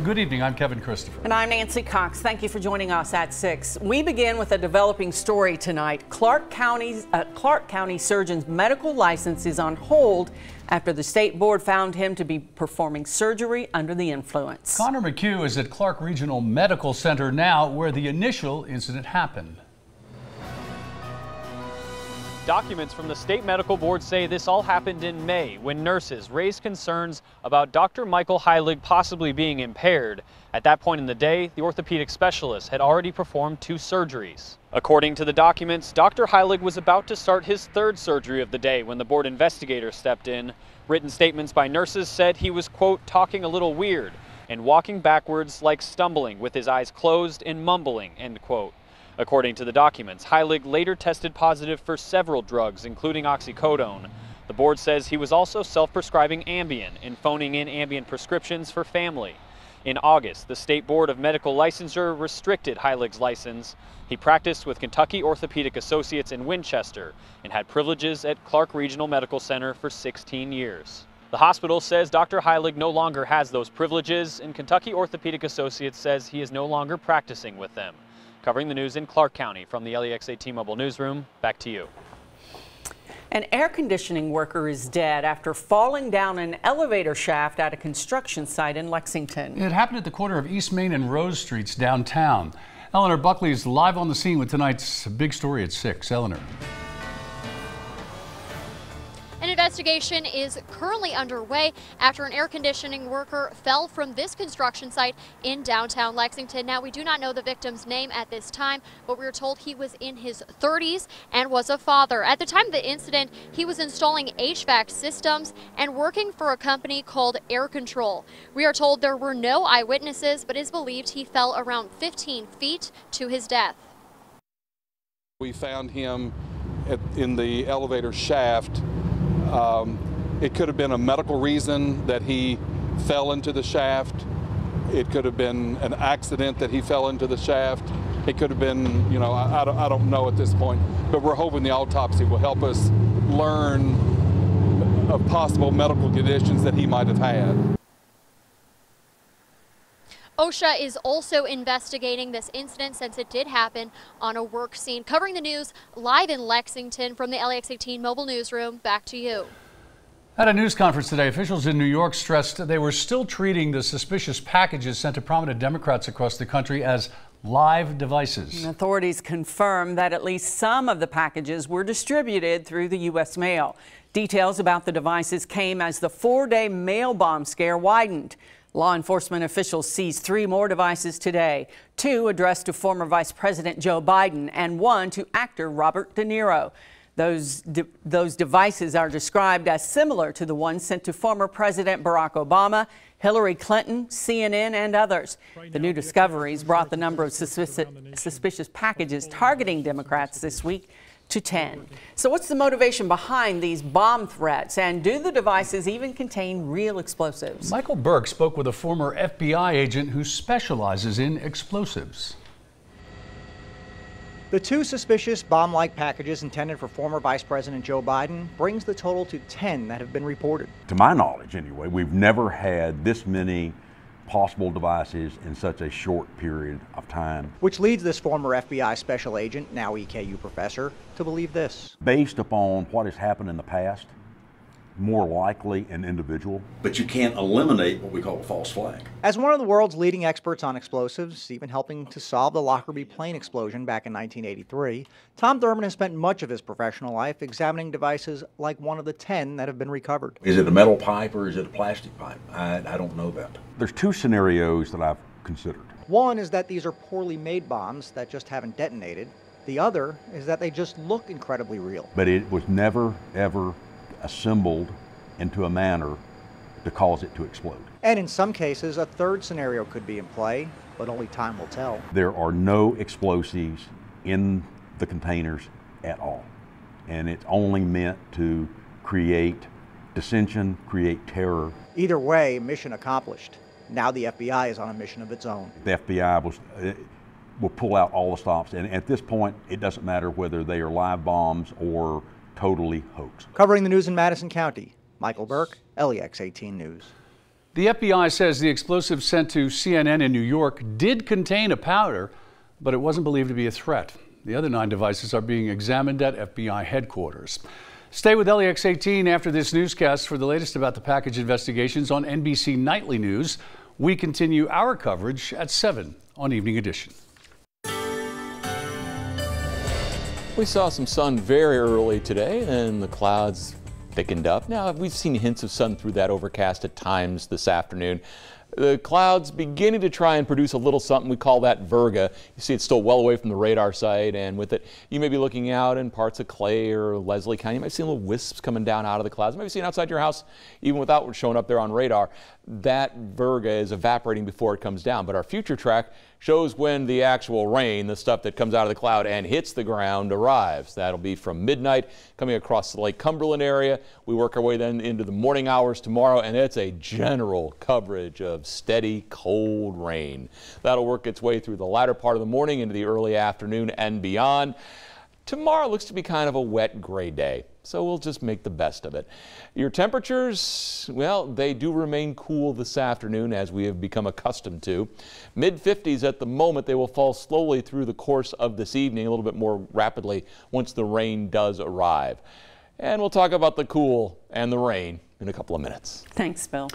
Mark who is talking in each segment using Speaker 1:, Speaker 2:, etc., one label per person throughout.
Speaker 1: Good evening, I'm Kevin Christopher.
Speaker 2: And I'm Nancy Cox. Thank you for joining us at 6. We begin with a developing story tonight. Clark County Surgeon's medical license is on hold after the state board found him to be performing surgery under the influence.
Speaker 1: Connor McHugh is at Clark Regional Medical Center now, where the initial incident happened.
Speaker 3: Documents from the state medical board say this all happened in May when nurses raised concerns about Dr. Michael Heilig possibly being impaired. At that point in the day, the orthopedic specialist had already performed 2 surgeries. According to the documents, Dr. Heilig was about to start his 3rd surgery of the day when the board investigator stepped in. Written statements by nurses said he was, quote, talking a little weird and walking backwards like stumbling with his eyes closed and mumbling, end quote. According to the documents, Heilig later tested positive for several drugs, including oxycodone. The board says he was also self-prescribing Ambien and phoning in Ambien prescriptions for family. In August, the State Board of Medical Licensure restricted Heilig's license. He practiced with Kentucky Orthopedic Associates in Winchester and had privileges at Clark Regional Medical Center for 16 years. The hospital says Dr. Heilig no longer has those privileges, and Kentucky Orthopedic Associates says he is no longer practicing with them. Covering the news in Clark County from the LEX T-Mobile newsroom, back to you.
Speaker 2: An air conditioning worker is dead after falling down an elevator shaft at a construction site in Lexington.
Speaker 1: It happened at the corner of East Main and Rose Streets downtown. Eleanor Buckley is live on the scene with tonight's big story at 6. Eleanor.
Speaker 4: An investigation is currently underway after an air conditioning worker fell from this construction site in downtown Lexington. Now, we do not know the victim's name at this time, but we were told he was in his 30s and was a father. At the time of the incident, he was installing HVAC systems and working for a company called Air Control. We are told there were no eyewitnesses, but it is believed he fell around 15 feet to his death.
Speaker 5: We found him in the elevator shaft. It could have been a medical reason that he fell into the shaft. It could have been an accident that he fell into the shaft. It could have been, you know, I don't know at this point, but we're hoping the autopsy will help us learn of possible medical conditions that he might have had.
Speaker 4: OSHA is also investigating this incident since it did happen on a work scene. Covering the news live in Lexington from the LEX 18 mobile newsroom, back to you.
Speaker 1: At a news conference today, officials in New York stressed they were still treating the suspicious packages sent to prominent Democrats across the country as live devices.
Speaker 2: Authorities confirmed that at least some of the packages were distributed through the U.S. mail. Details about the devices came as the 4-day mail bomb scare widened. Law enforcement officials seized 3 more devices today, 2 addressed to former Vice President Joe Biden and 1 to actor Robert De Niro. Those devices are described as similar to the ones sent to former President Barack Obama, Hillary Clinton, CNN, and others. The new discoveries brought the number of suspicious packages targeting Democrats this week to 10. So what's the motivation behind these bomb threats, and do the devices even contain real explosives?
Speaker 1: Michael Burke spoke with a former FBI agent who specializes in explosives.
Speaker 6: The 2 suspicious bomb-like packages intended for former Vice President Joe Biden brings the total to 10 that have been reported.
Speaker 7: To my knowledge, anyway, we've never had this many possible devices in such a short period of time.
Speaker 6: Which leads this former FBI special agent, now EKU professor, to believe this.
Speaker 7: Based upon what has happened in the past, more likely an individual.
Speaker 8: But you can't eliminate what we call a false flag.
Speaker 6: As one of the world's leading experts on explosives, even helping to solve the Lockerbie plane explosion back in 1983, Tom Thurman has spent much of his professional life examining devices like one of the 10 that have been recovered.
Speaker 8: Is it a metal pipe or is it a plastic pipe? I don't know that.
Speaker 7: There's 2 scenarios that I've considered.
Speaker 6: One is that these are poorly made bombs that just haven't detonated. The other is that they just look incredibly real.
Speaker 7: But it was never, ever assembled into a manner to cause it to explode.
Speaker 6: And in some cases, a third scenario could be in play, but only time will tell.
Speaker 7: There are no explosives in the containers at all. And it's only meant to create dissension, create terror.
Speaker 6: Either way, mission accomplished. Now the FBI is on a mission of its own.
Speaker 7: The FBI will pull out all the stops, and at this point, it doesn't matter whether they are live bombs or totally hoax.
Speaker 6: Covering the news in Madison County, Michael Burke, LEX 18 News.
Speaker 1: The FBI says the explosive sent to CNN in New York did contain a powder, but it wasn't believed to be a threat. The other 9 devices are being examined at FBI headquarters. Stay with LEX 18 after this newscast for the latest about the package investigations on NBC Nightly News. We continue our coverage at 7 on Evening Edition.
Speaker 9: We saw some sun very early today, and the clouds thickened up. Now, we've seen hints of sun through that overcast at times this afternoon. The clouds beginning to try and produce a little something. We call that virga. You see it's still well away from the radar site, and with it, you may be looking out in parts of Clay or Leslie County. You might see little wisps coming down out of the clouds. You might be seeing outside your house, even without what's showing up there on radar. That virga is evaporating before it comes down, but our future track shows when the actual rain, the stuff that comes out of the cloud and hits the ground, arrives. That'll be from midnight coming across the Lake Cumberland area. We work our way then into the morning hours tomorrow, and it's a general coverage of steady, cold rain. That'll work its way through the latter part of the morning into the early afternoon and beyond. Tomorrow looks to be kind of a wet, gray day, so we'll just make the best of it. Your temperatures, well, they do remain cool this afternoon, as we have become accustomed to. Mid-50s at the moment. They will fall slowly through the course of this evening, a little bit more rapidly once the rain does arrive. And we'll talk about the cool and the rain in a couple of minutes.
Speaker 2: Thanks, Bill.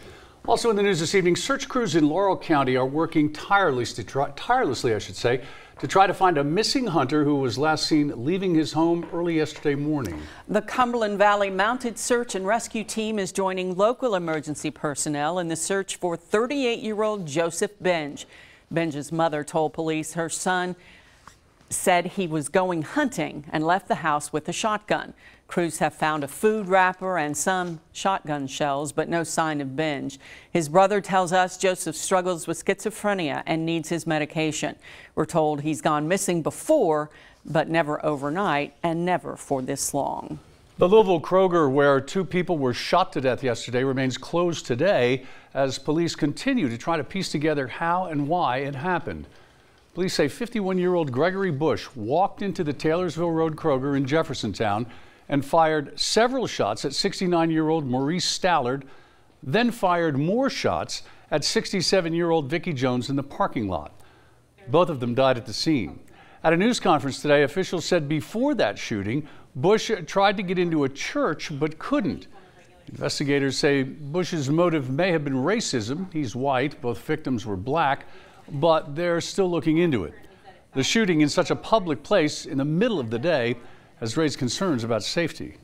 Speaker 1: Also in the news this evening, search crews in Laurel County are working tirelessly, to try to find a missing hunter who was last seen leaving his home early yesterday morning.
Speaker 2: The Cumberland Valley Mounted Search and Rescue Team is joining local emergency personnel in the search for 38-year-old Joseph Benge. Benge's mother told police her son said he was going hunting and left the house with a shotgun. Crews have found a food wrapper and some shotgun shells, but no sign of Benge. His brother tells us Joseph struggles with schizophrenia and needs his medication. We're told he's gone missing before, but never overnight and never for this long.
Speaker 1: The Louisville Kroger, where 2 people were shot to death yesterday, remains closed today as police continue to try to piece together how and why it happened. Police say 51-year-old Gregory Bush walked into the Taylorsville Road Kroger in Jeffersontown and fired several shots at 69-year-old Maurice Stallard, then fired more shots at 67-year-old Vicki Jones in the parking lot. Both of them died at the scene. At a news conference today, officials said before that shooting, Bush tried to get into a church but couldn't. Investigators say Bush's motive may have been racism. He's white, both victims were black, but they're still looking into it. The shooting in such a public place in the middle of the day has raised concerns about safety.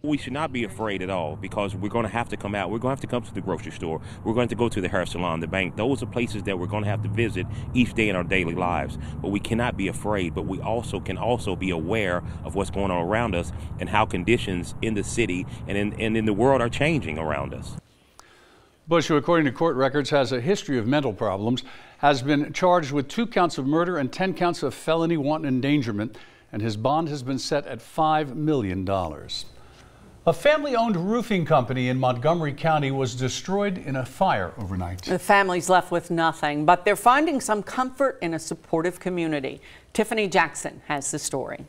Speaker 10: We should not be afraid at all, because we're going to have to come out. We're going to have to come to the grocery store. We're going to go to the hair salon, the bank. Those are places that we're going to have to visit each day in our daily lives. But we cannot be afraid, but we can also be aware of what's going on around us and how conditions in the city and in the world are changing around us.
Speaker 1: Bush, who according to court records has a history of mental problems, has been charged with 2 counts of murder and 10 counts of felony wanton endangerment, and his bond has been set at $5 million. A family-owned roofing company in Montgomery County was destroyed in a fire overnight.
Speaker 2: The family's left with nothing, but they're finding some comfort in a supportive community. Tiffany Jackson has the story.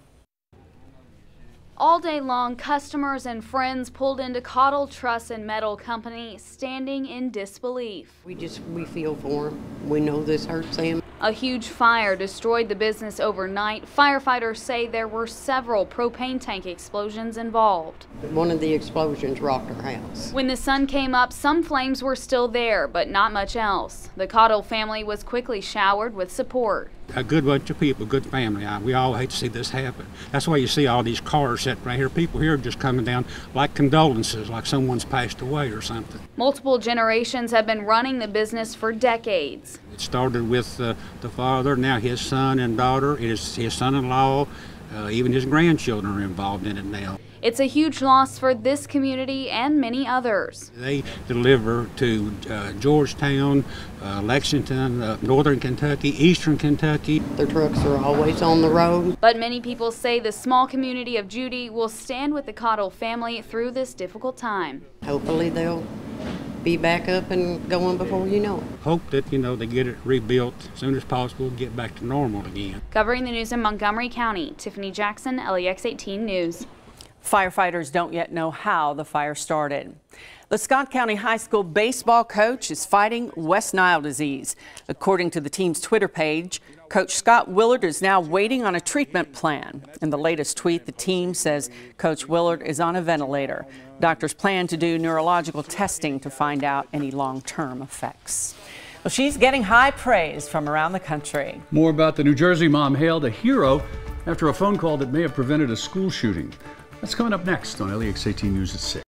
Speaker 11: All day long, customers and friends pulled into Cottle Truss and Metal Company, standing in disbelief.
Speaker 12: We feel for them. We know this hurts them.
Speaker 11: A huge fire destroyed the business overnight. Firefighters say there were several propane tank explosions involved.
Speaker 12: One of the explosions rocked our house.
Speaker 11: When the sun came up, some flames were still there, but not much else. The Cottle family was quickly showered with support.
Speaker 13: A good bunch of people, good family. We all hate to see this happen. That's why you see all these cars sitting right here. People here just coming down like condolences, like someone's passed away or something.
Speaker 11: Multiple generations have been running the business for decades.
Speaker 13: It started with the father, now his son and daughter, his son-in-law, even his grandchildren are involved in it now.
Speaker 11: It's a huge loss for this community and many others.
Speaker 13: They deliver to Georgetown, Lexington, northern Kentucky, eastern Kentucky.
Speaker 12: Their trucks are always on the road.
Speaker 11: But many people say the small community of Judy will stand with the Cottle family through this difficult time.
Speaker 12: Hopefully they'll be back up and going before you know it.
Speaker 13: Hope that, they get it rebuilt as soon as possible, get back to normal again.
Speaker 11: Covering the news in Montgomery County, Tiffany Jackson, LEX 18 News.
Speaker 2: Firefighters don't yet know how the fire started. The Scott County High School baseball coach is fighting West Nile disease. According to the team's Twitter page, Coach Scott Willard is now waiting on a treatment plan. In the latest tweet, the team says Coach Willard is on a ventilator. Doctors plan to do neurological testing to find out any long-term effects. Well, she's getting high praise from around the country.
Speaker 1: More about the New Jersey mom hailed a hero after a phone call that may have prevented a school shooting. That's coming up next on LEX 18 News at 6.